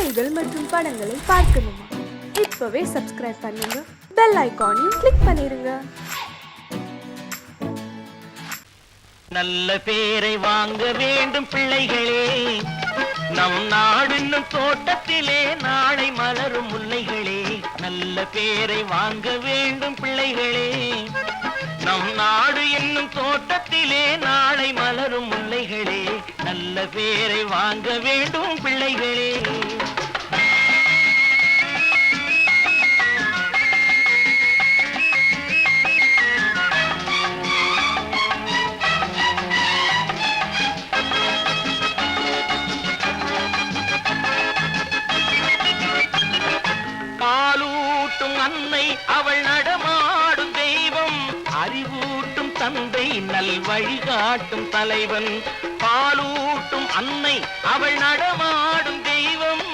செய்திகள் மற்றும் படங்களை பார்க்கணுமா? இப்பவே சப்ஸ்கிரைப் பண்ணுங்க, பெல் ஐகானையும் கிளிக் பண்ணிருங்க. நல்ல பேரை வாங்க வேண்டும் பிள்ளைகளே, நம் நாடு என்னும் தோட்டத்திலே நாளை மலரும் முல்லைகளே. நல்ல பேரை வாங்க வேண்டும் பிள்ளைகளே, நம் நாடு என்னும் தோட்டத்திலே நாளை மலரும் முல்லைகளே. நல்ல பேரை வாங்க வேண்டும் பிள்ளைகளே. பாலூட்டும் அன்னை அவள் நடமாடும் தெய்வம், அறிவூட்டும் தந்தை நல் வழிகாட்டும் தலைவன். பாலூட்டும் அன்னை அவள் நடமாடும் தெய்வம்,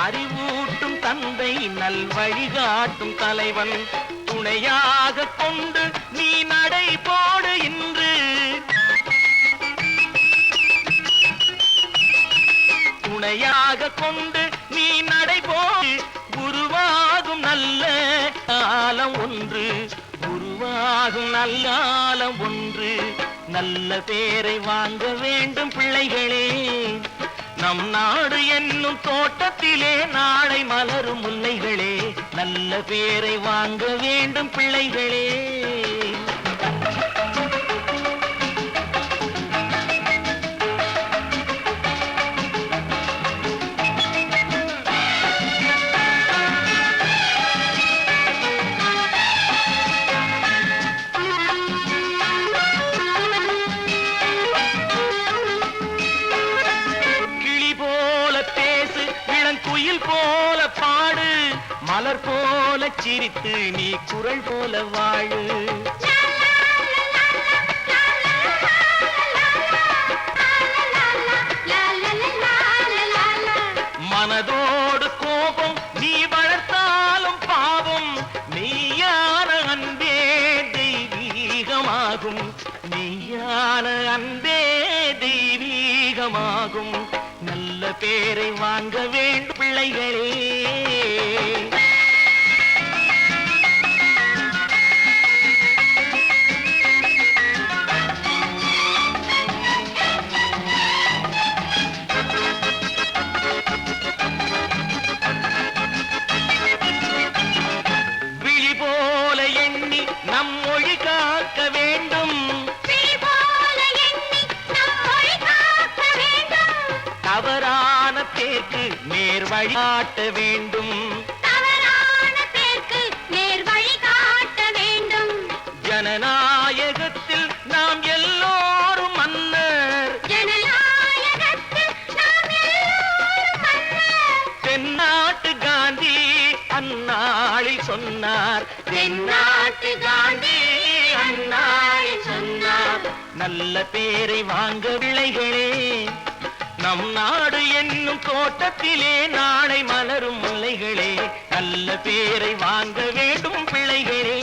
அறிவூட்டும் தந்தை நல் வழிகாட்டும் தலைவன். துணையாக கொண்டு நீ நடை போடு இன்று, துணையாக கொண்டு நீ நடை போடு. உருவாகும் நல்ல காலம் ஒன்று, உருவாகும் நல்ல காலம் ஒன்று. நல்ல பேரை வாங்க வேண்டும் பிள்ளைகளே, நம் நாடு என்னும் தோட்டத்திலே நாளை மலரும் முல்லைகளே. நல்ல பேரை வாங்க வேண்டும் பிள்ளைகளே. குயில் போல பாடு, மலர் போல சிரித்து நீ குரல் போல வாழு. மனதோடு கோபம் நீ வளர்த்தாலும் பாவம், மெய்யான அன்பே தெய்வீகமாகும், மெய்யான அன்பே தெய்வீகமாகும். நல்ல பேரை வாங்க வேண்டும் பிள்ளைகளே. விழி போல எண்ணி நம் மொழி காக்க வேண்டும், தவறான பேருக்கு நேர் வழிகாட்ட வேண்டும், ஜனநாயகத்தில் நாம் எல்லோரும் மன்னர், தென்னாட்டு காந்தி அந்நாளில் சொன்னார், தென்னாட்டு காந்தி அந்நாளில் சொன்னார். நல்ல பேரை வாங்க பிள்ளைகளே, நம் நாடு என்னும் தோட்டத்திலே நாளை மலரும் முல்லைகளே. நல்ல பேரை வாங்க வேண்டும் பிள்ளைகளே.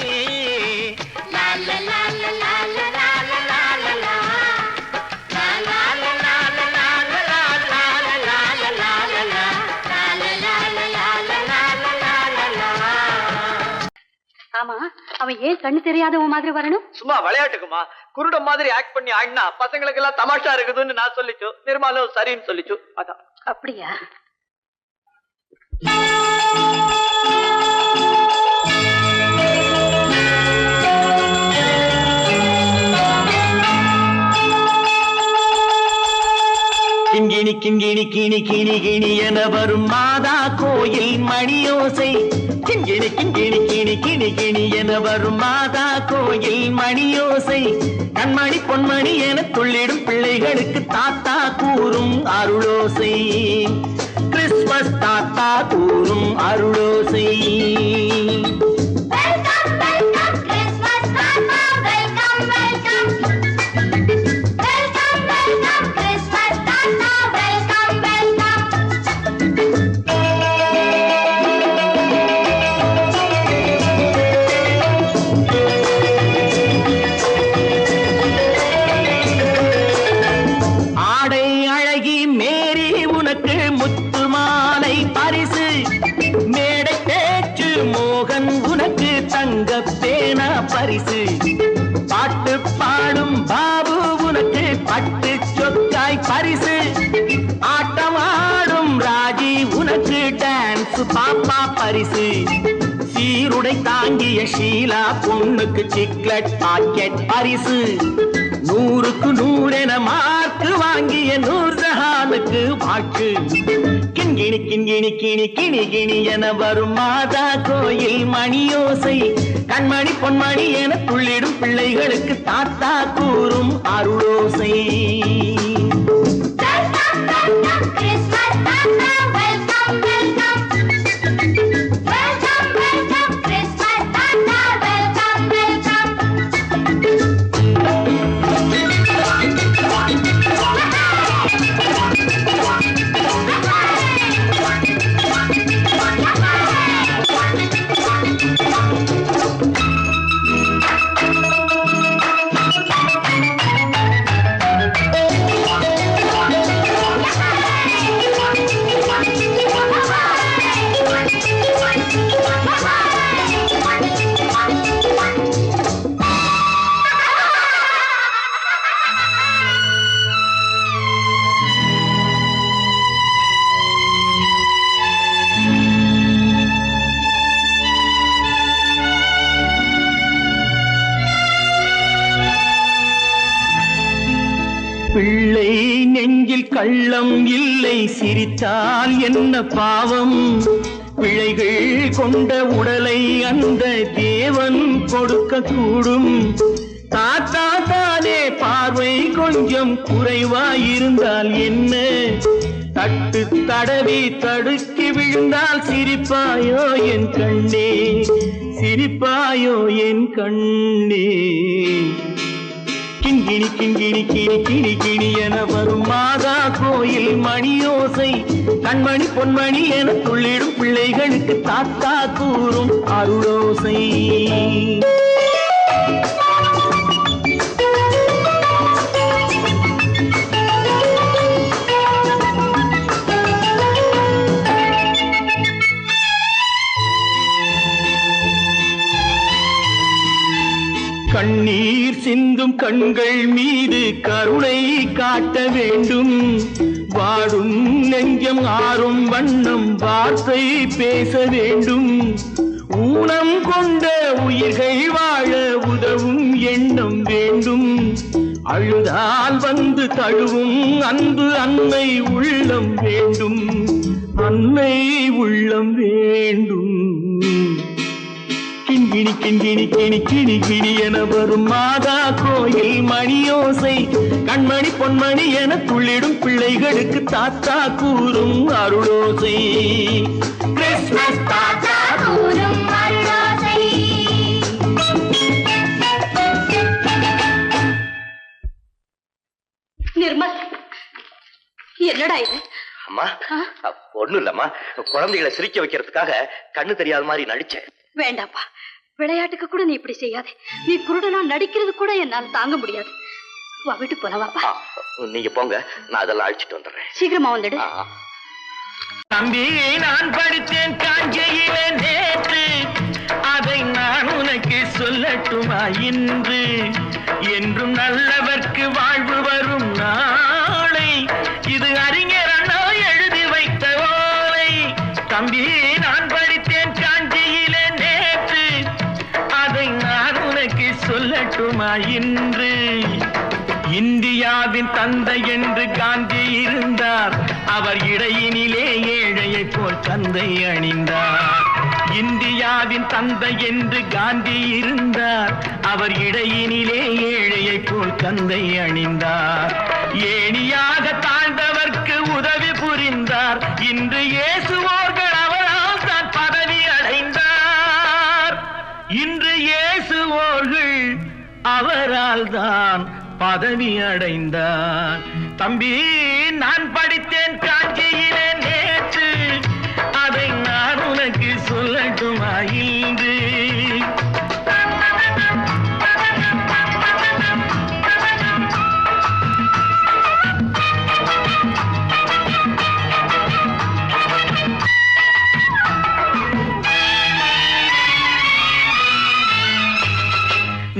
ஆமா, அவன் ஏன் கண்ணு தெரியாதவன் மாதிரி வரணும்? சும்மா விளையாட்டுக்குமா, குருட மாதிரி ஆக்ட் பண்ணி ஆடினா பசங்களுக்கு எல்லாம் தமாஷா இருக்குதுன்னு நான் சொல்லிச்சு, நிர்மலும் சரின்னு சொல்லிச்சு, அதான். அப்படியா? கிண்கிணி கிண்கிணி கிணி கிணி கிணி என வரும் மாதா கோயில் மணியோசை, கிண்கிணி கிண்கிணி கிணி கிணி கிணி என வரும் மாதா கோயில் மணியோசை. கண்மணி பொன்மணி என துள்ளிடும் பிள்ளைகளுக்கு தாத்தா கூறும் அருளோசை, கிறிஸ்துமஸ் தாத்தா கூறும் அருளோசை. முத்து மாலை மாலை பரிசு மேடை பேச்சு மோகன் உனக்கு தங்க பேனா பரிசு பாட்டு பாடும் பாபு உனக்கு பட்டு சொக்காய் பரிசு ஆட்டமாடும் ராஜி உனக்கு டான்ஸ் பாப்பா பரிசு சீருடை தாங்கிய ஷீலா பொண்ணுக்கு சிக்லெட் பாக்கெட் பரிசு 100க்கு 100 என மார்க்கு வாங்கிய நூர்ஜஹானுக்கு வாக்கு கிண்கிணி கிண்கிணி கிணி கிணி கிணி என வரும் மாதா கோயில் மணியோசை கண்மணி பொன்மணி என துள்ளிடும் பிள்ளைகளுக்கு தாத்தா கூறும் அருளோசை பிள்ளை நெஞ்சில் கள்ளம் இல்லை சிரித்தால் என்ன பாவம் பிழைகள் கொண்ட உடலை அந்த தேவன் கொடுக்க கூடும் தாத்தா தானே பார்வை கொஞ்சம் குறைவாயிருந்தால் என்ன தட்டு தடவி தடுக்கி விழுந்தால் சிரிப்பாயோ என் கண்ணே சிரிப்பாயோ என் கண்ணே கிண்கிணி கிண்கிணி கிணி கிணி கிணி என வரும் மாதா கோயில் மணியோசை கண்மணி பொன்மணி என துள்ளிடும் பிள்ளைகளுக்கு தாத்தா கூறும் அருளோசை கண்ணீர் சிந்தும் கண்கள் மீது கருணை காட்ட வேண்டும் வாடும் நெஞ்சம் ஆறும் வண்ணம் வார்த்தை பேச வேண்டும் ஊனம் கொண்ட உயிர்கள் வாழ உதவும் எண்ணம் வேண்டும் அழுதால் வந்து தழுவும் அன்பு அன்னை உள்ளம் வேண்டும் அன்னை உள்ளம் வேண்டும் கிண்கிணி கிண்கிணி கிணி கிணி கிணி என வரும் மாதா கோயில் மணியோசை கண்மணி பொன்மணி என துள்ளிடும் பிள்ளைகளுக்கு தாத்தா கூறும் அருளோசை கிறிஸ்மஸ் தாத்தா கூறும் அருளோசை நிர்மல் என்னடா இது அம்மா ஒண்ணும் இல்லம்மா குழந்தைகளை சிரிக்க வைக்கிறதுக்காக கண்ணு தெரியாத மாதிரி நடிச்சேன் வேண்டாப்பா விளையாட்டுக்கு கூட நீ இப்படி செய்யாதே நீ குருடனா நடிக்கிறது கூட என்னால் தாங்க முடியாது வா வீட்டுக்கு போலவாப்பா நீங்க போங்க நான் அதெல்லாம் அழிச்சிட்டு வந்துடுறேன் சீக்கிரமா வந்துடு தம்பி நான் படித்தேன் காஞ்சியிலே நேற்று அதை நான் உனக்கு சொல்லட்டுமா இன்று என்றும் நல்லவர்க்கு வாழ்வு வரும் நாளை இது அறிஞர் அண்ணா எழுதி வைத்த ஓலை தம்பி நான் படித்தேன் காஞ்சியிலே நேற்று அதை நான் உனக்கு சொல்லட்டுமா இன்று இந்தியாவின் தந்தை என்று காந்தி இருந்தார் அவர் இடையினிலே ஏழையை போல் தந்தை அணிந்தார் இந்தியாவின் தந்தை என்று காந்தி இருந்தார் அவர் இடையினிலே ஏழையை போல் தந்தை அணிந்தார் ஏணியாக தாழ்ந்தவர்க்கு உதவி புரிந்தார் இன்று இயேசுவோர்கள் அவரால் தான் பதவி அடைந்தார் இன்று இயேசுவோர்கள் அவரால் தான் பதவி அடைந்தார் தம்பி நான் படித்தேன் காஞ்சியிலே நேற்று அதை நான் உனக்கு சொல்லட்டுமா இன்று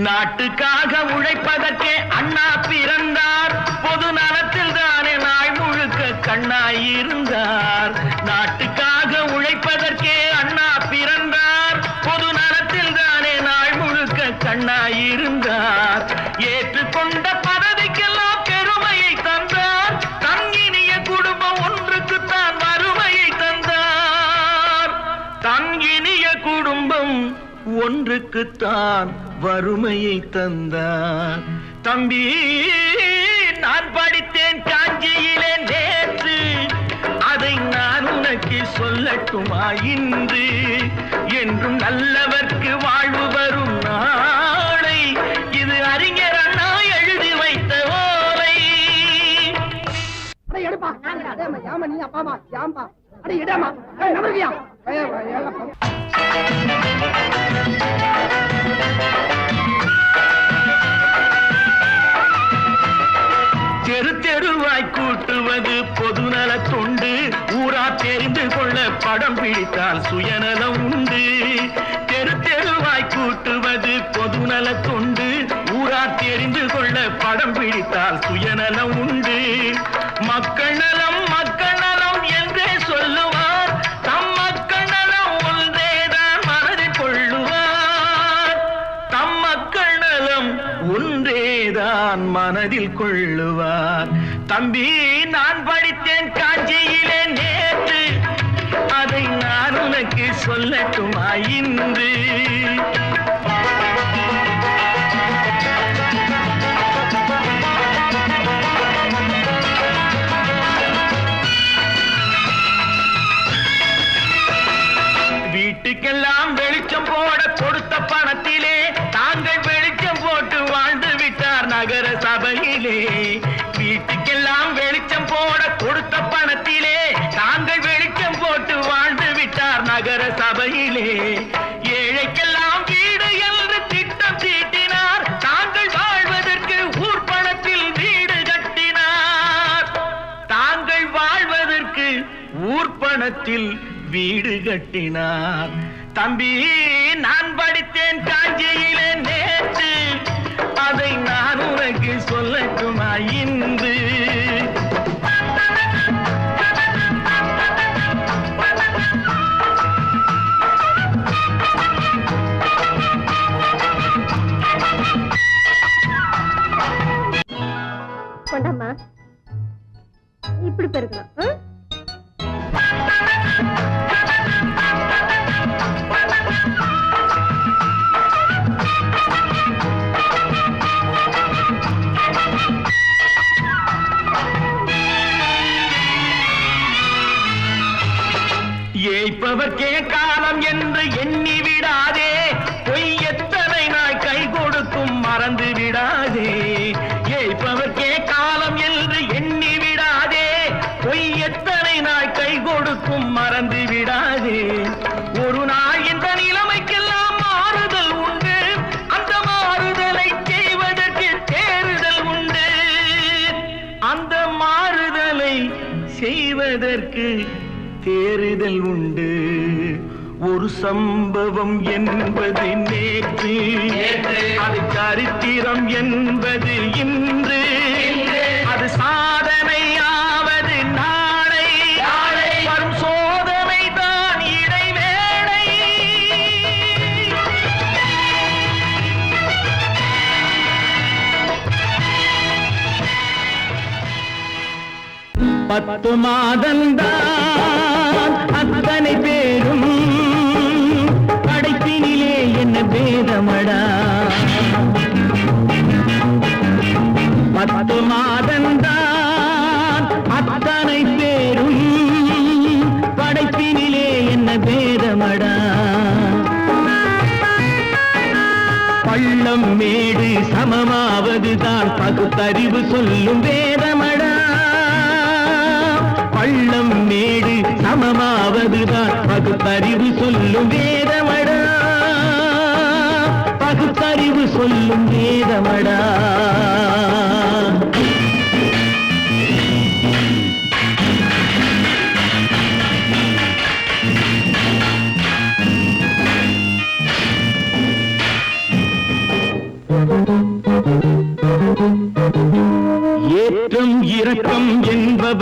நாட்டுக்காக உழைப்பதற்கே அண்ணா பிறந்தார். பொது நலத்தில் தானே நாள் முழுக்க கண்ணாயிருந்தார். நாட்டுக்காக உழைப்பதற்கே அண்ணா பிறந்தார். பொது நலத்தில் தானே நாள் முழுக்க கண்ணாயிருந்தார். ஏற்றுக்கொண்ட பதவிக்கெல்லாம் பெருமையை தந்தார். தங்கினிய குடும்பம் ஒன்றுக்குத்தான் வறுமையை தந்தார். தங்கினிய குடும்பம் ஒன்றுக்குத்தான் வறுமையை தந்தார். தம்பி, நான் படித்தேன் காஞ்சியிலே நேற்று, அதை நான் உனக்கு சொல்லட்டுமா இன்று? என்றும் நல்லவர்க்கு வாழ்வு வரும் நாளை, இது அறிஞர் அண்ணா எழுதி வைத்த ஓலை. தெரு தெருவாய் கூட்டுவது பொதுநல தொண்டு. ஊரா தெரிந்து கொள்ள படம் பிடித்தால் சுயநலம் உண்டு. தெரு தெருவாய் கூட்டுவது பொதுநல தொண்டு. ஊரா தெரிந்து கொள்ள படம் பிடித்தால் சுயநலம் உண்டு. மக்கள் நலம் மக்கள் நலம் என்றே சொல்லுவார். தம் மக்கள் நலம் ஒன்றேதான் மனதில் கொள்ளுவார். தம் மக்கள் நலம் ஒன்றேதான் மனதில் கொள்ளுவார். தம்பி, நான் படித்தேன் காஞ்சியிலே நேற்று, அதை நான் உனக்கு சொல்லட்டுமா இன்று? வீட்டுக்கெல்லாம் வெளிச்சம் போட கொடுத்த பணத்திலே தாங்கள் வெளிச்சம் போட்டு வாழ்ந்து விட்டார் நகர சபையிலே. வீட்டுக்கெல்லாம் வெளிச்சம் போட கொடுத்த பணத்திலே தாங்கள் வெளிச்சம் போட்டு வாழ்ந்து விட்டார் நகர சபையிலே. ஏழைக்கெல்லாம் வீடு என்று திட்டம் தீட்டினார். தாங்கள் வாழ்வதற்கு ஊர் பணத்தில் வீடு கட்டினார். தாங்கள் வாழ்வதற்கு ஊர் பணத்தில் வீடு கட்டினார். தம்பி, நான் படித்தேன் காஞ்சியிலே நேற்று, அதை நான் உனக்கு சொல்லட்டுமா இன்று? கொண்டாம்மா, இப்படி பெருக்கலாம். ஏய்ப்பவர்க்கே காலம் என்று எண்ணி விடாதே. பொய் எத்தனை நாள் கை கொடுக்கும் மறந்து விடாதே. ஏய்ப்பவர்க்கே காலம் என்று எண்ணி விடாதே. பொய் எத்தனை நாள் கை கொடுக்கும் மறந்து விடாதே. ஒரு நாள் இந்த நிலைமைக்கெல்லாம் மாறுதல் உண்டு. அந்த மாறுதலை செய்வதற்கு தேறுதல் உண்டு. அந்த மாறுதலை செய்வதற்கு தேறுதல் உண்டு. ஒரு சம்பவம் என்பது நேற்று, அது சரித்திரம் என்பது இன்று. அது சாதனையாவது நாளை, வரும் சோதனை தான் இடைவேளை. பத்து மாதந்தான் அத்தனை பேரும் படைப்பினிலே என்ன பேதமடா. 10 மாதந்தான் அத்தனை பேரும் படைப்பினிலே என்ன பேதமடா. பள்ளம் மேடு சமமாவதுதான் பகுத்தறிவு சொல்லும் வேதமடா. பள்ளம் மேடு சமமாவதுதான் பகுத்தறிவு சொல்லும் வேதமடா. பகுத்தறிவு சொல்லும் வேதமடா.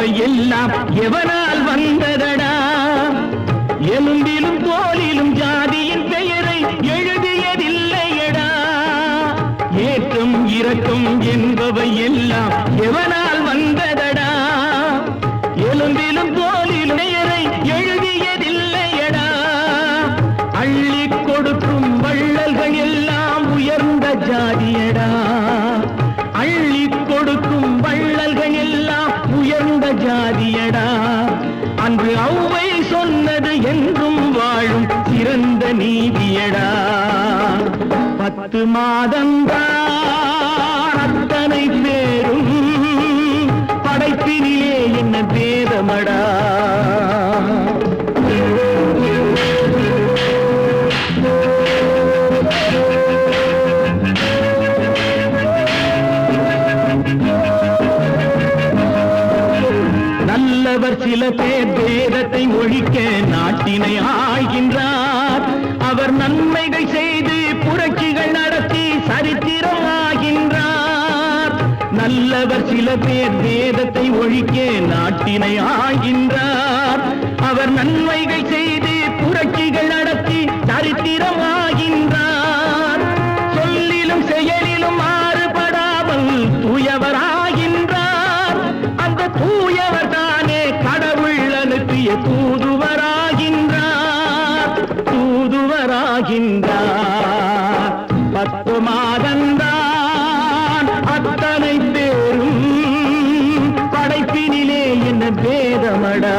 என்பவை எல்லாம் எவனால் வந்ததடா? எலும்பிலும் தோலிலும் ஜாதியின் பெயரை எழுதியதில்லையடா. ஏற்றம் இரக்கம் என்பவை எல்லாம் எவனால் வந்ததடா? எலும்பிலும் தோலிலும் பெயரை எழுதியதில்லையடா. அள்ளி கொடுக்கும் வள்ளல்கள் எல்லாம் உயர்ந்த ஜாதியடா. அள்ளி கொடுக்கும் வள்ளல்கள் எல்லாம் உயர்ந்த ஜாதியடா. அன்று ஔவை சொன்னது என்றும் வாழும் சிறந்த நீதியடா. 10 மாதம்தான் அத்தனை பேரும் படைப்பினிலே என்ன பேதமடா. நல்லவர் சில பேர் வேதத்தை ஒழிக்க நாட்டினை ஆள்கின்றார். அவர் நன்மைகள் செய்து புரட்சிகள் நடத்தி சரித்திரம் ஆகின்றார். நல்லவர் சில பேர் வேதத்தை ஒழிக்க நாட்டினை ஆள்கின்றார். அவர் நன்மைகள் செய்து புரட்சிகள் நடத்தி சரித்திரம் ஆகின்றார். சொல்லிலும் செயலிலும் மாறுபடாமல் தூயவராகின்றார். அந்த தூயவர் தானே கடவுள் அனுப்பிய தூதுவராகின்றார். தூதுவராகின்றார். 10 மாதந்தான் அத்தனை பேரும் படைப்பினிலே என்ன பேதமடா.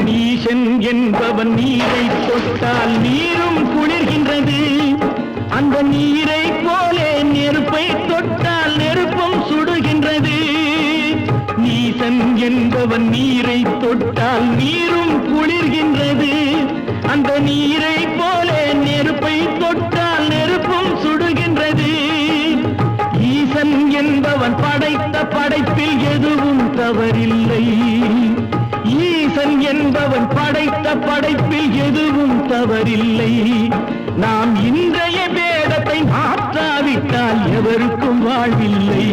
நீசன் என்பவன் நீரை தொட்டால் நீரும் குளிர்கின்றது. அந்த நீரை போலே நெருப்பை தொட்டால் நெருப்பும் சுடுகின்றது. நீசன் என்பவன் நீரை தொட்டால் நீரும் குளிர்கின்றது. அந்த நீரை போலே நெருப்பை தொட்டால் நெருப்பும் சுடுகின்றது. ஈசன் என்பவன் படைத்த படைப்பில் எதுவும் தவறில்லை. ஈசன் என்பவன் படைத்த படைப்பில் எதுவும் தவறில்லை. நாம் இன்றைய வேதத்தை மாற்றாவிட்டால் எவருக்கும் வாழ்வில்லை.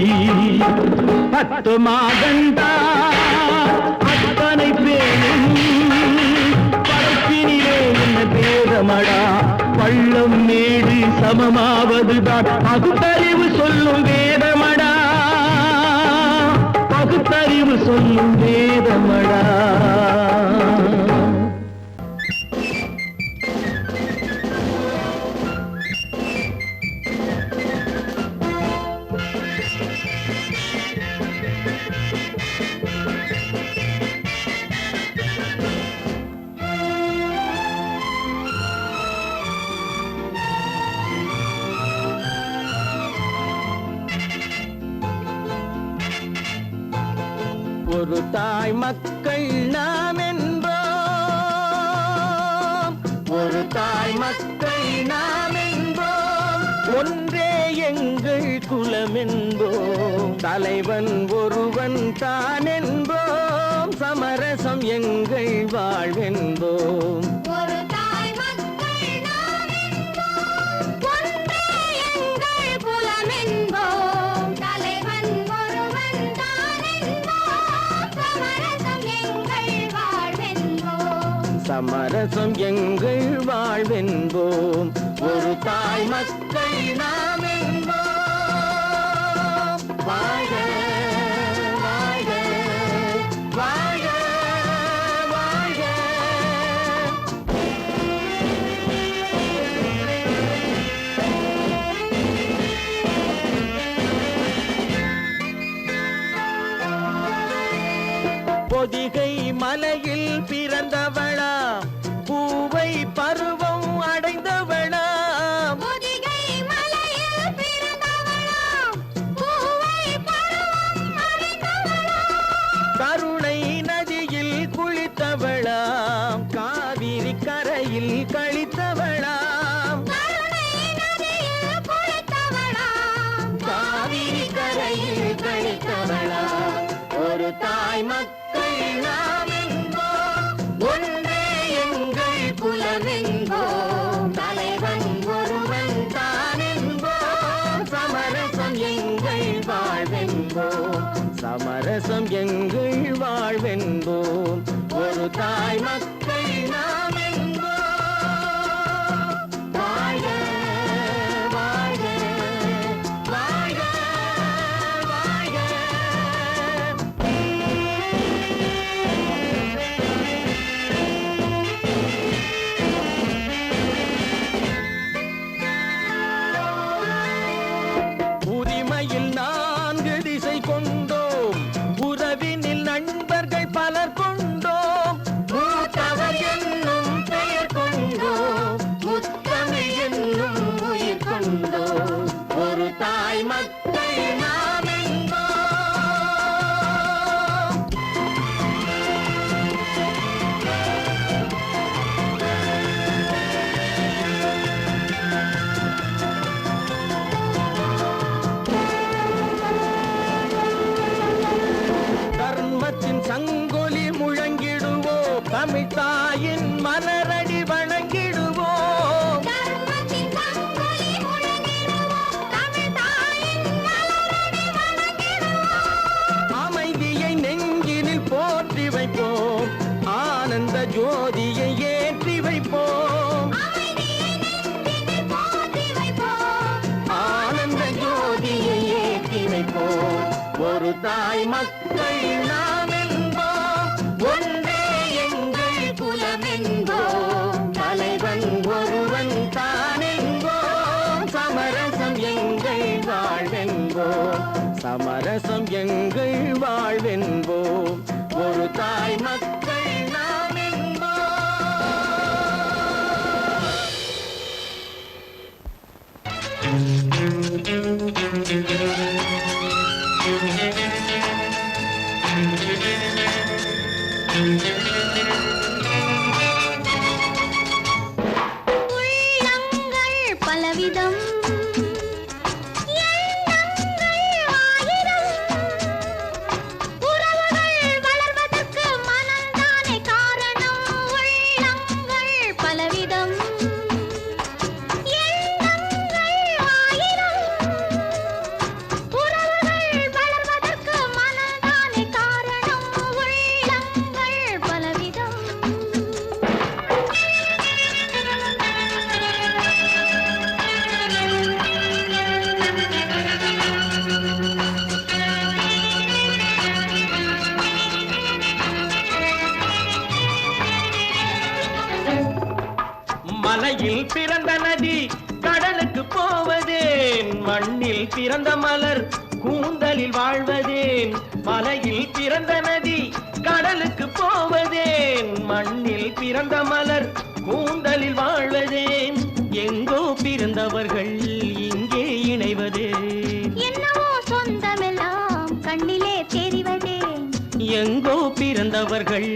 10 மாதந்தான் அத்தனை பேரும் படைப்பினிலே என்ன பேதமடா. பள்ளம் மேடு சமமாவதுதான் பகுத்தறிவு சொல்லும் வேதமடா. பகுத்தறிவு சொல்லும் வேதமடா. ஒரு தாய் மக்கள் நாம் என்போம். ஒரு தாய் மக்கள் நாம் என்போம். ஒன்றே எங்கள் குலம் என்போம். தலைவன் ஒருவன் தான் என்போம். சமரசம் எங்கள் வாழ்வென்போம். சமரசம் எங்கள் வாழ்வென்போம். ஒரு தாய் மக்கள் நாம் என்போம். வாழ்க வாழ்க வாழ்க வாழ்க. பொதிகை மலையில் பிறந்தவளா, பூவை பருவம் அடைந்தவளா. பொதிகை மலையில் ஒரு தாய் மக்கள் நாம் என்போம், ஒன்றே எங்கள் குலம் என்போம், தலைவன் ஒருவன் தான் என்போம், சமரசம் எங்கள் வாழ்வென்போம், சமரசம் எங்கள் வாழ்வென்போம், ஒரு தாய் மக்கள் நாம் என்போம். உள்ளங்கள் பலவிதம், எண்ணங்கள் ஆயிரம், உறவுகள் வளர்வதற்கு மனம்தானே காரணம். உள்ளங்கள் பலவிதம், எண்ணங்கள் ஆயிரம், உறவுகள் வளர்வதற்கு மனம்தானே காரணம். உள்ளங்கள் பலவிதம். மலையில் பிறந்த நதி கடலுக்கு போவதேன், மண்ணில் பிறந்த மலர் கூந்தலில் வாழ்வதேன். மலையில் பிறந்த நதி கடலுக்கு போவதேன், மண்ணில் பிறந்த மலர் கூந்தலில் வாழ்வதேன். எங்கோ பிறந்தவர்கள் இங்கே இணைவதே, என்னவோ சொந்தமெல்லாம் கண்ணிலே தெரிவதே, எங்கோ பிறந்தவர்கள்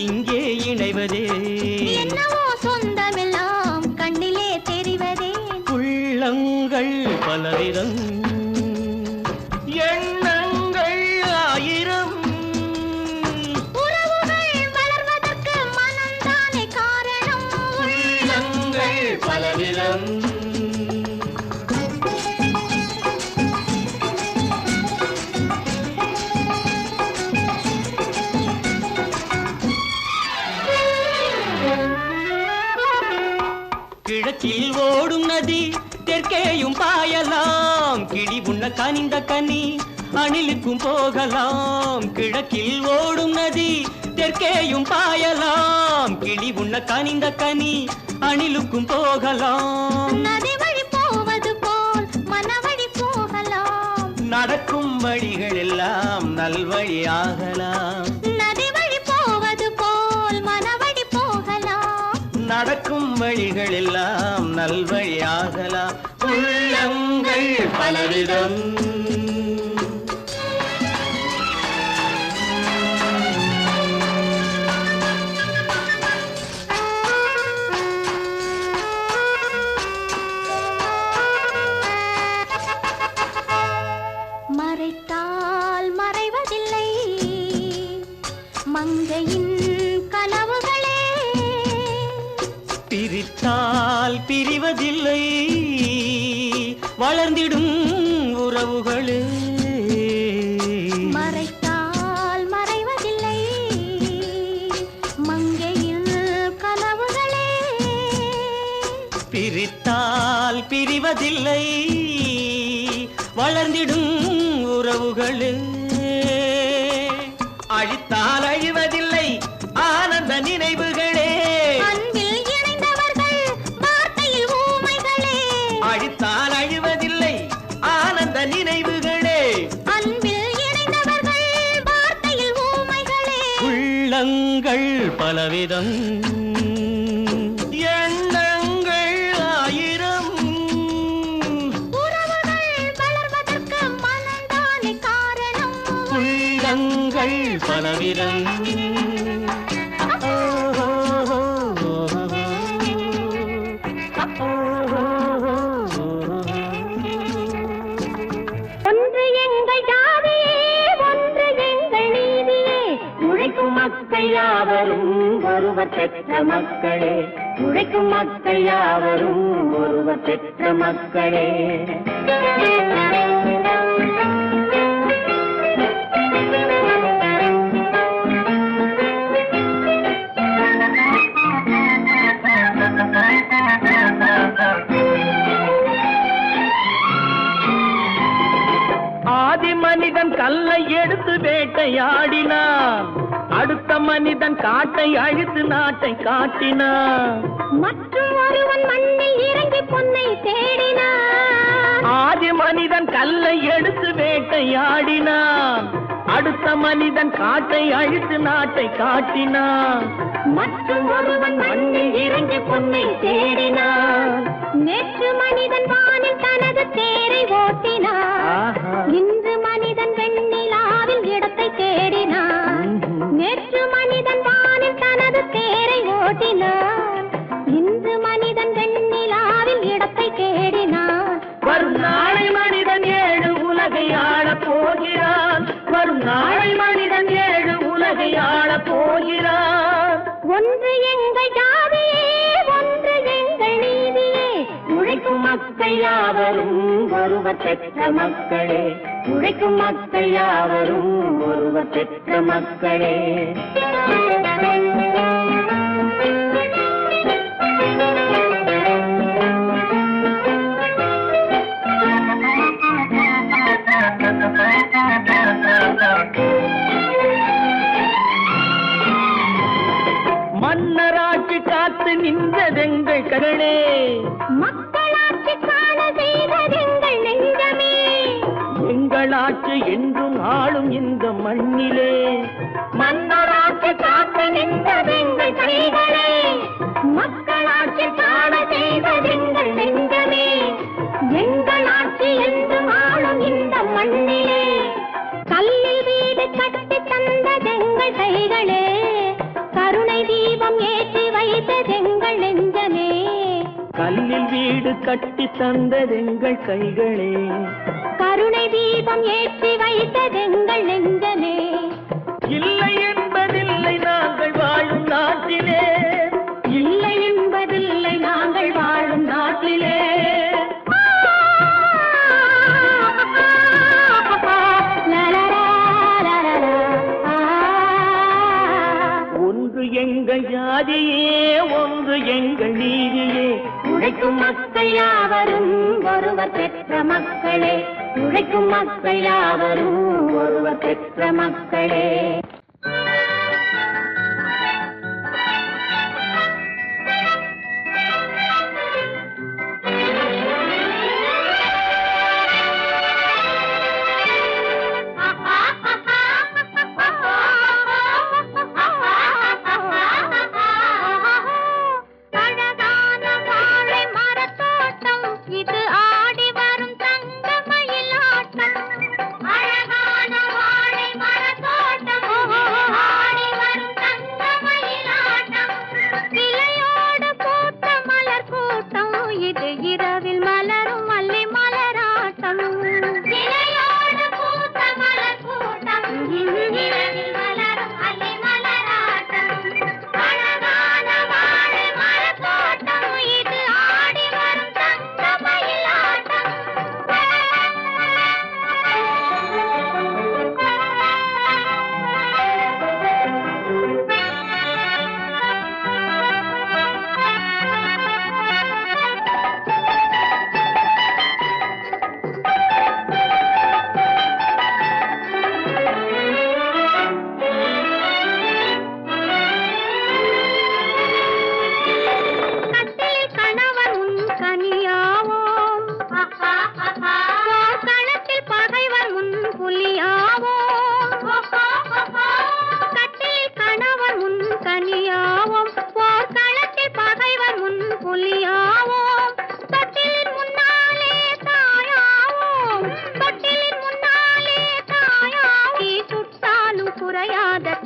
இங்கே இணைவதே. என்னவோ சொந்தமெல்லாம் கண்ணிலே தெரிவதே. உள்ளங்கள் பலவிதம், எண்ணங்கள் ஆயிரம், உறவுகள் வளர்வதற்கு மனம்தானே காரணம். உள்ளங்கள் பலவிதம். கிழக்கில் ஓடும் நதி தெற்கேயும் பாயலாம், கிளி உண்ண கனிந்த கனி அணிலுக்கும் போகலாம். கிழக்கில் ஓடும் நதி தெற்கேயும் பாயலாம், கிளி உண்ண கனிந்த கனி அணிலுக்கும் போகலாம். நதி வழி போவது போல் மனவழி போகலாம், நடக்கும் வழிகள் எல்லாம் நல்வழியாகலாம். நதி வழி போவது போல் மனவழி போகலாம், நடக்கும் வழிகள் எல்லாம் நல்வழியாகலாம். உள்ளங்கள் பலவிதம், மறைத்தால் மறைவதில்லை மங்கையின் கனவுகளே, பிரித்தால் பிரிவதில்லை வளர்ந்திடும் உறவுகளே. மறைத்தால் மறைவதில்லை மங்கையின் கனவுகளே, பிரித்தால் பிரிவதில்லை வளர்ந்திடும் உறவுகளே. அழித்தால் அழிவதில்லை ஆனந்த நினைவுகளே, அன்பில் இணைந்தவர்கள் வார்த்தையில் ஊமைகளே, அழித்தால் அழிவதில்லை ஆனந்த நினைவுகளே. அன்பில் இணைந்தவர்கள் வார்த்தையில் ஊமைகளே. உள்ளங்கள் பலவிதம், எண்ணங்கள் ஆயிரம், உறவுகள் வளர்வதற்கு மனம்தானே காரணம். உள்ளங்கள் பலவிதம். ஒன்று எங்கள் ஜாதியே, ஒன்று எங்கள் நீதியே, உழைக்கும் மக்கள் யாவரும் ஒருவர் பெற்ற மக்களே, உழைக்கும் மக்கள் யாவரும் ஒருவர் பெற்ற மக்களே. ஆதி மனிதன் கல்லை கல்லை எடுத்து வேட்டையாடினான் அடுத்த மனிதன் காட்டை அழித்து நாட்டை காட்டினான் மற்றும் ஒருவன் மண்ணில் இறங்கி பொன்னை தேடினான் ஆதி மனிதன் கல்லை எடுத்து வேட்டையாடினான் அடுத்த மனிதன் காட்டை அழித்து நாட்டை காட்டினான் மற்றும் ஒருவன் மண்ணில் இறங்கி பொன்னை தேடினான் நேற்று மனிதன் வானில் தனது தேரை ஓட்டினான் இன்று மனிதன் வெண்ணிலாவில் இடத்தை தேடினான் நேற்று மனிதன் வானில் தனது தேரை ஓட்டினான் இன்று மனிதன் வெண்ணிலாவில் இடத்தை தேடினான் வரும் நாளை மனிதன் 7 உலகை ஆளப் போகிறான் வரும் நாளை மனிதன் 7 உலகை ஆளப் போகிறான் ஒன்று எங்கள் ஜாதியே ஒன்று எங்கள் நீதியே உழைக்கும் மக்கள் யாவரும் ஒருவர் பெற்ற மக்களே உழைக்கும் மக்கள் யாவரும் ஒருவர் பெற்ற மக்களே மன்னராட்சி காத்து நின்றதெங்கள் கரளே மக்களாட்சி காண செய்ததெங்கள் நெஞ்சமே எங்கள் ஆட்சி என்றும் ஆளும் இந்த மண்ணிலே மன்னராட்சி காத்து நின்றதெங்கள் கைகளே மக்களாட்சி காண செய்ததெங்கள் நெஞ்சமே எங்கள் ஆட்சி என்றும் ஆளும் இந்த மண்ணிலே கல்லில் வீடு கட்டி தந்ததெங்கள் கைகளே கருணை தீபம் ஏற்றி வைத்ததெங்கள் நெஞ்சமே கல்லில் வீடு கட்டி தந்ததெங்கள் கைகளே கருணை தீபம் ஏற்றி வைத்ததெங்கள் நெஞ்சமே இல்லை என்பதில்லை நாங்கள் வாழும் நாட்டிலே இல்லை என்பதில்லை நாங்கள் வாழும் நாட்டிலே ஒன்று எங்கள் ஜாதியே ஒன்று எங்கள் நீதியே உழைக்கும் மக்கள் யாவரும் ஒருவர் பெற்ற மக்களே உழைக்கும் மக்கள் யாவரும் ஒருவர் பெற்ற மக்களே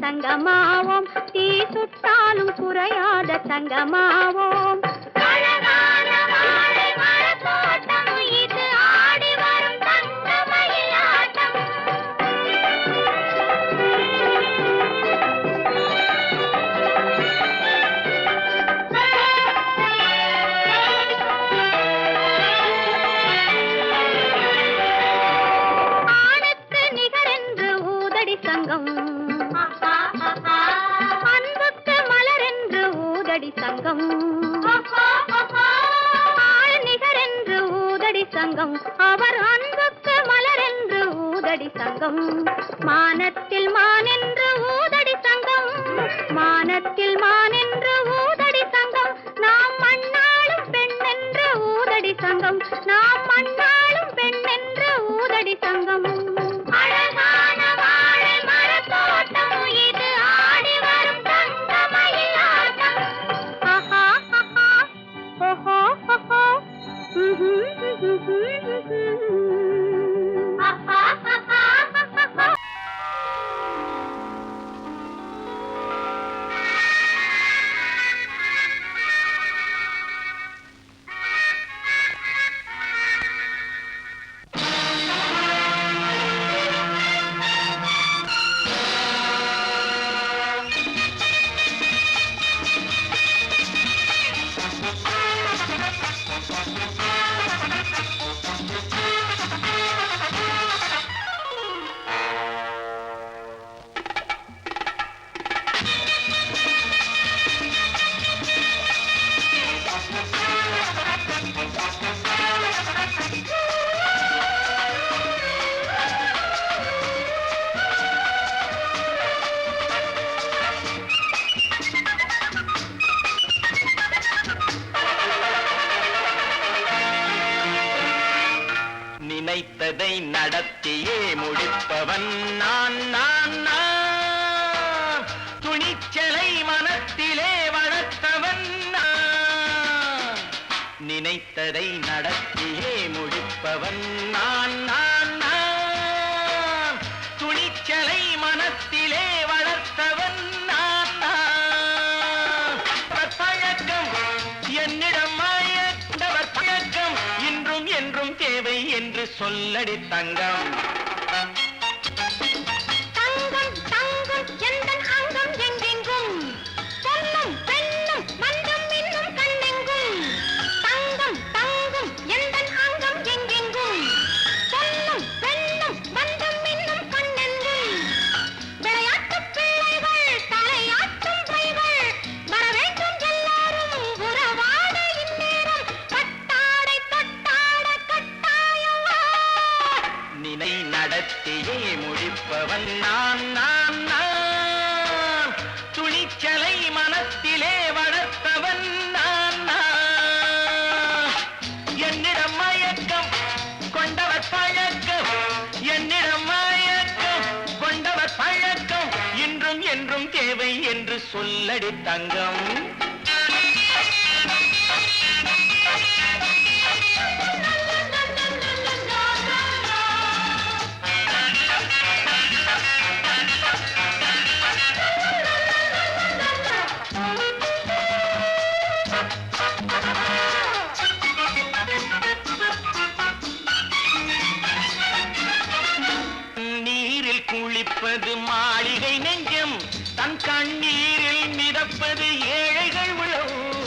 தங்கமாவோம் தீ சுட்டாலும் குறையாத தங்கமாவோம் அழகான வாழை மரத்தோட்டம் இது ஆடி வரும் தங்க மயிலாட்டம் ஆணுக்கு நிகரென்று ஊதடி சங்கம் அன்புக்கு மலர் என்று ஊதடி சங்கம் ஆள் நிகர் என்று ஊதடி சங்கம் அவர் அன்புக்கு மலர் என்று ஊதடி ஊதடி சங்கம் மானத்தில் மானென்று ஊதடி சங்கம் மானத்தில் மானென்று ஊதடி சங்கம் நாம் மண்ணாளும் பெண் என்று ஊதடி சங்கம் நாம் மண்ணாளும் பெண் என்று ஊதடி சங்கம் அழகான வாழை மரத்தோட்டம் இது ஆடி வரும் தங்கமயில் ஆட்டம் ஆஹா ஆஹா ஓஹோ ஓஹோ ஆஹா ஆஹா ஆஹா நினைத்ததை நடத்தியே முடிப்பவன் நான் நான் நான் துணிச்சலை மனத்திலே வளர்த்தவன் நான் நினைத்ததை நடத்தியே முடிப்பவன் நான் நான் நான் துணிச்சலை மனத்திலே வளர்த்தவன் நான் நான் பழக்கம் என்னிடம் மாயத்தவர் பழக்கம் இன்றும் என்றும் தேவை என்று சொல்லடி தங்கம் தங்கம் தங்கம் எந்தன் அங்கம் எங்கெங்கும் பொன்னும் பெண்ணும் மந்தம் இன்னும் கண்ணெங்கும் தங்கம் தங்கம் எந்தன் அங்கம் எங்கெங்கும் பொன்னும் பெண்ணும் மந்தம் இன்னும் கண்ணெங்கும் விளையாட்டு பிள்ளைகள் தலையாட்டும் கைகள் வர வேண்டும் எல்லாரும் உறவாட இந்நேரம் பட்டாடை தொட்டாட கட்டாயம் நினை நடத்தியே முடிப்பவன் நான் நான் நான் துணிச்சலை மனத்திலே வளர்த்தவன் நான் நான் என்னிடம் மயக்கம் கொண்டவர் பழக்கம் என்னிடம் மயக்கம் கொண்டவர் பழக்கம் இன்றும் என்றும் தேவை என்று சொல்லடி தங்கம் நீரில் குளிப்பது மாளிகை நெஞ்சம் தன் கண்ணீரில் மிதப்பது ஏழைகள் உழவும்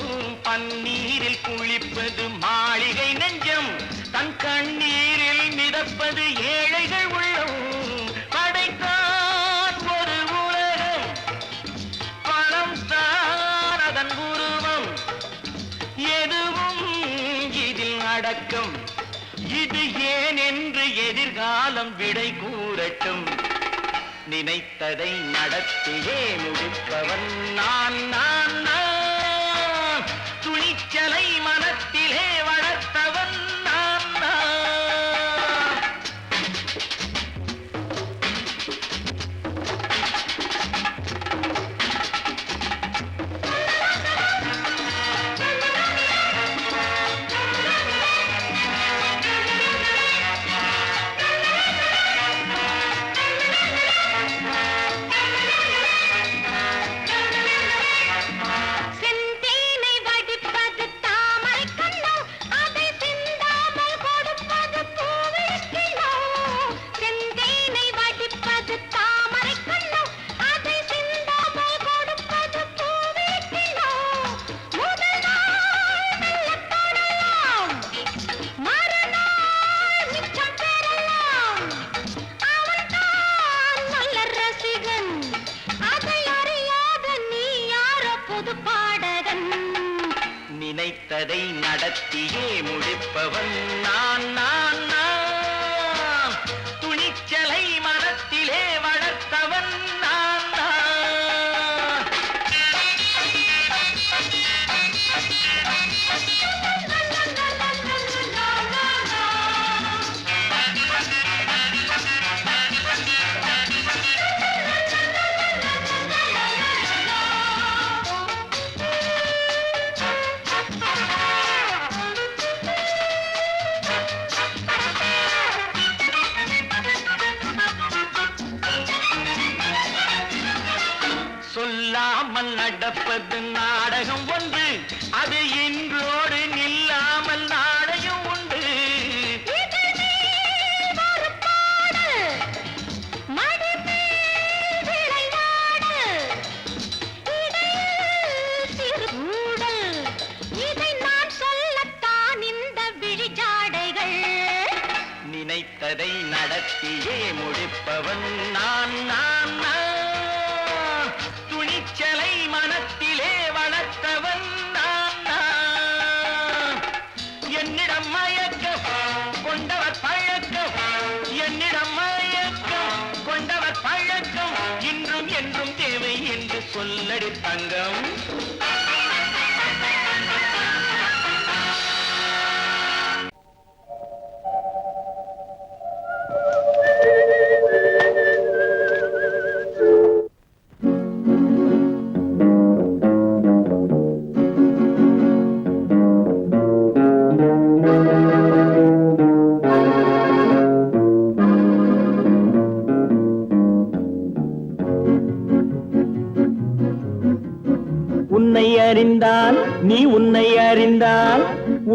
பன்னீரில் குளிப்பது மாளிகை நெஞ்சம் தன் கண்ணீரில் மிதப்பது ஏழைகள் உள்ளவும் படைத்தான் ஒரு உலகம் பணம் தான் அதன் உருவம் எதுவும் இதில் அடக்கம் இது ஏன் என்று எதிர்காலம் விடை கூறட்டும் நினைத்ததை நடத்தியே முடிப்பவன் நான் நான் நான் துணிச்சலை மனத்திலே வளர்த்தவன் நான் நான் நடப்பது நாடகம் ஒன்று, அது இன்றோடு நில்லாமல் நாளையும் உண்டு. நினைத்ததை நடத்தியே முடிப்பவன் நான் நான் நான். துணிச்சலை மனத்திலே வளர்த்தவன் நான் நான். என்னிடம் மயக்கம் கொண்டவர் பழக்கம், என்னிடம் மயக்கம் கொண்டவர் பழக்கம், இன்றும் என்றும் தேவை என்று சொல்லடி தங்கம். உன்னை அறிந்தால் நீ உன்னை அறிந்தால்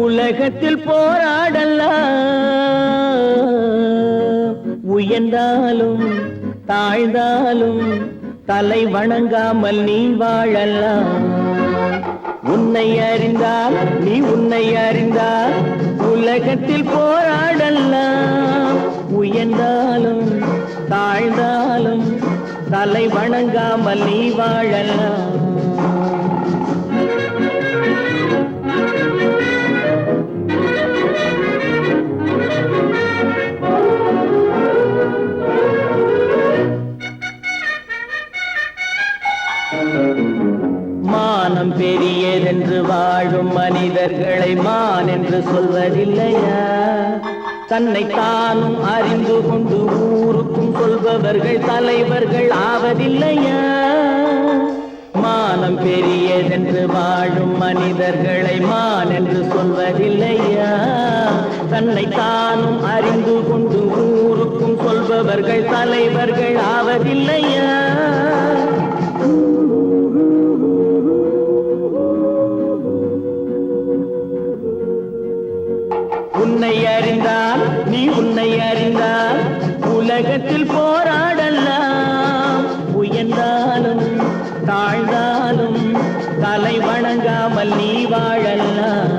உலகத்தில் போராடலாம். உயர்ந்தாலும் தாழ்ந்தாலும் தலை வணங்காமல் நீ வாழலாம். உன்னை அறிந்தால் நீ உன்னை அறிந்தால் உலகத்தில் போராடலாம். உயர்ந்தாலும் தாழ்ந்தாலும் தலை வணங்காமல் நீ வாழலாம். மானம் பெரியதென்று வாழும் மனிதர்களை மான் என்று சொல்வதில்லையா? தன்னை தானும் அறிந்து கொண்டு ஊருக்கும் சொல்பவர்கள் தலைவர்கள் ஆவதில்லையா? மானம் பெரியதென்று வாழும் மனிதர்களை மான் என்று சொல்வதில்லையா? தன்னை தானும் அறிந்து கொண்டு ஊருக்கும் சொல்பவர்கள் தலைவர்கள் ஆவதில்லையா? உன்னை அறிந்தால் நீ உன்னை அறிந்தால் உலகத்தில் போராடலாம். உயர்ந்தாலும் தாழ்ந்தாலும் தலை வணங்காமல் நீ வாழலாம்.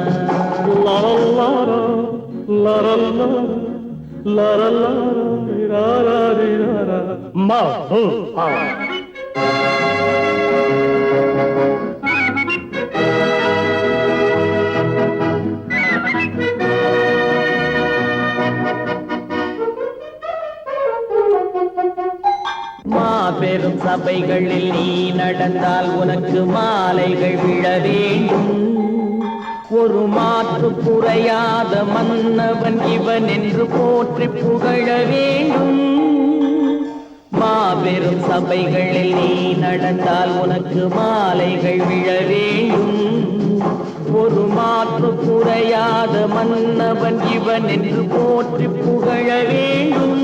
மாபெரும் சபைகளில் நீ நடந்தால் உனக்கு மாலைகள் விழ வேண்டும். ஒரு மாற்று குறையாத மன்னவன் இவன் என்று போற்றி புகழ வேண்டும். மாபெரும் சபைகளில் நீ நடந்தால் உனக்கு மாலைகள் விழ வேண்டும். ஒரு மாற்று குறையாத மன்னவன் இவன் என்று போற்றி புகழ வேண்டும்.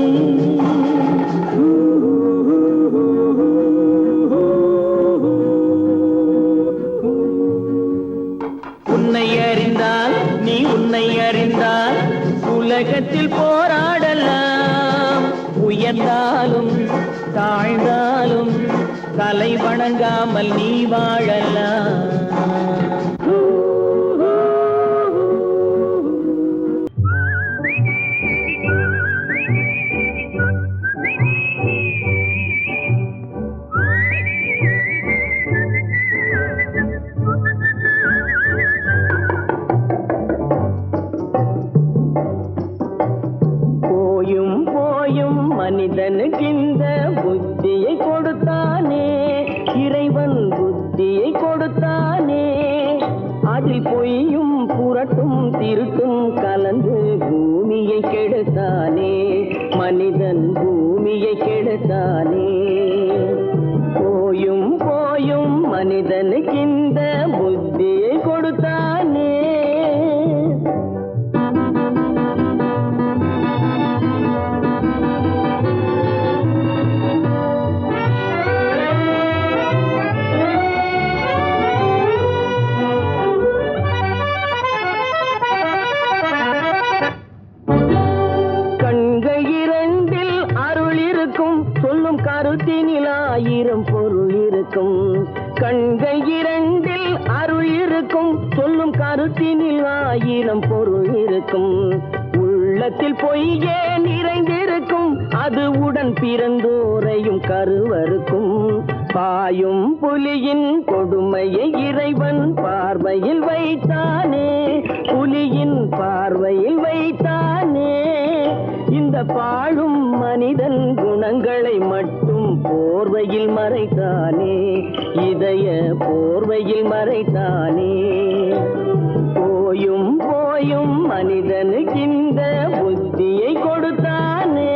உன்னை அறிந்தால் நீ உன்னை அறிந்தால் உலகத்தில் போராடலாம். உயர்ந்தாலும் தாழ்ந்தாலும் தலை வணங்காமல் நீ வாழலாம். மனிதனுக்கு இந்த புத்தியை கொடுத்தானே, இறைவன் புத்தியை கொடுத்தானே. அதில் பொய்யும் புரட்டும் திருட்டும் கலந்து பூமியை கெடுத்தானே. மனிதன் பூமியை கெடுத்தானே. போயும் போயும் மனிதனுக்கு இந்த புத்தியை கொடுத்தானே. இருக்கும். கண்கள் இரண்டில் அருள் இருக்கும், சொல்லும் கருத்தினில் 1000 பொருள் இருக்கும். உள்ளத்தில் பொய்யே நிறைந்திருக்கும், அது உடன் பிறந்தோரையும் கருவருக்கும். பாயும் புலியின் கொடுமையை இறைவன் பார்வையில் வைத்தானே, புலியின் பார்வையில் வைத்தானே. இந்த பாழும் மனிதன் குணங்களை மட்டும் போர்வையில் மறைத்தானே, இதய போர்வையில் மறைத்தானே. போயும் போயும் மனிதனுக்கு இந்த புத்தியை கொடுத்தானே.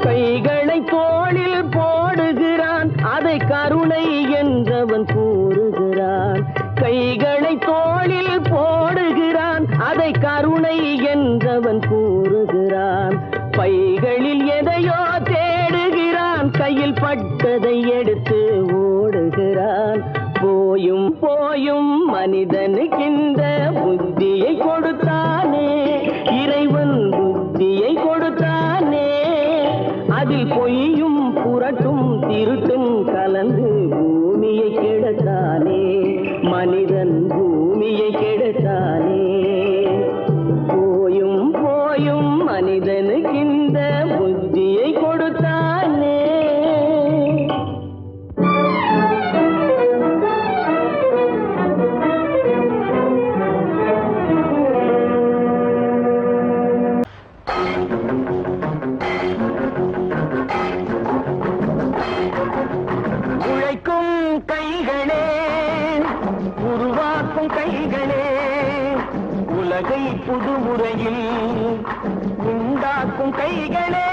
கைகளை தோளில் போடுகிறான், அதை கருணை என்றவன் கூறுகிறான். கைகளை தோளில் போடுகிறான், அதை கருணை என்றவன் கூறுகிறான். பைகளில் எதையோ தேடுகிறான், கையில் பட்டதை எடுத்து ஓடுகிறான். போயும் போயும் மனிதனுக்கு இந்த புத்தியை கொடுத்தானே, இறைவன் புத்தியை கொடுத்தானே. அதில் பொய்யும் புரட்டும் திருட்டும் கலந்து பூமியை கெடுத்தானே, மனிதன் பூமியை கெடுத்தானே. போயும் போயும் மனிதனுக்கு இந்த புத்தியை கொடுத்தானே. உழைக்கும் கைகளே, உருவாக்கும் கைகளே, உலகை புதுமுறையில் உண்டாக்கும் கைகளே.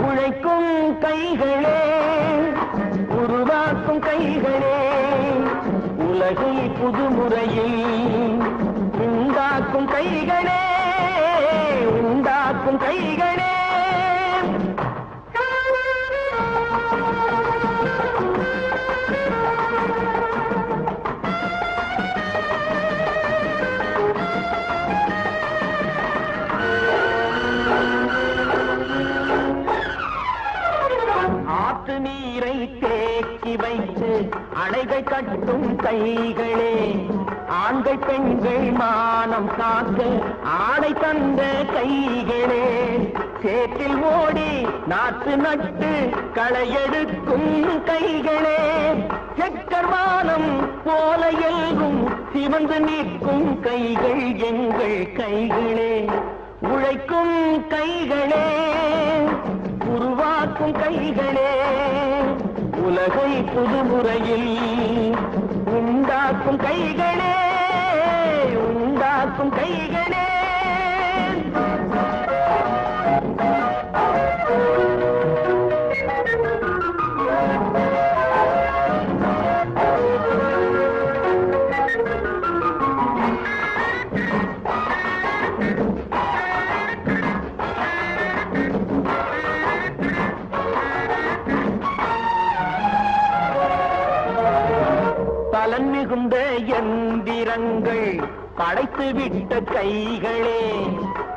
உழைக்கும் கைகளே, உருவாக்கும் கைகளே, உலகை புதுமுறையில் உண்டாக்கும் கைகளே, உண்டாக்கும் கைகளே. ஆற்று நீரை தேக்கி வைத்து அணைகள் கட்டும் கைகளே, ஆண்கள் பெண்கள் மானம் காக்க ஆடை தந்த கைகளே. சேற்றில் ஓடி நாற்று நட்டு களையெடுக்கும் கைகளே, செக்கர்வானம் போல எல்லும் சிவந்து நிற்கும் கைகள் எங்கள் கைகளே. உழைக்கும் கைகளே, உருவாக்கும் கைகளே, உலகை புதுமுறையில் உண்டாக்கும் கைகளே, உண்டாக்கும் கைகளே. பலன் மிகுந்த எந்திரங்கள் படைத்து விட்ட கைகளே,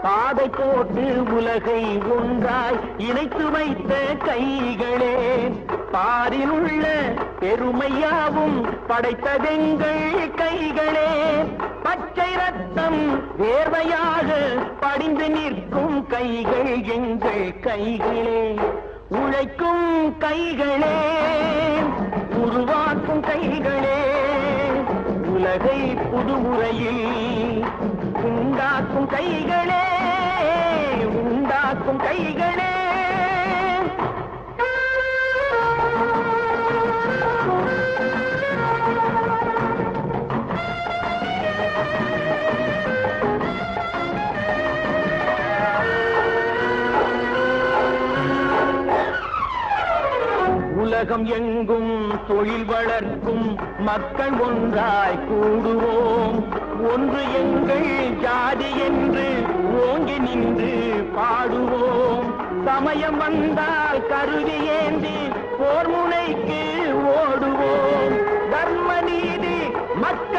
பாதை போட்டு உலகை ஒன்றாய் இணைத்து வைத்த கைகளே. பாரில் உள்ள பெருமையாவும் படைத்ததெங்கள் கைகளே. பச்சை ரத்தம் வேர்வையாக படிந்து நிற்கும் கைகள் எங்கள் கைகளே. உழைக்கும் கைகளே, உருவாக்கும் கைகளே, உலகை புதுமுறையில் உண்டாக்கும் கைகளே, உண்டாக்கும் கைகளே. உலகம் எங்கும் தொழில் வளர்க்கும் மக்கள் ஒன்றாய் கூடுவோம். ஒன்று எங்கள் ஜாதி என்று ஓங்கி நின்று பாடுவோம். சமயம் வந்தால் கருவி ஏந்தி போர் முனைக்கு ஓடுவோம். தர்ம நீதி மற்ற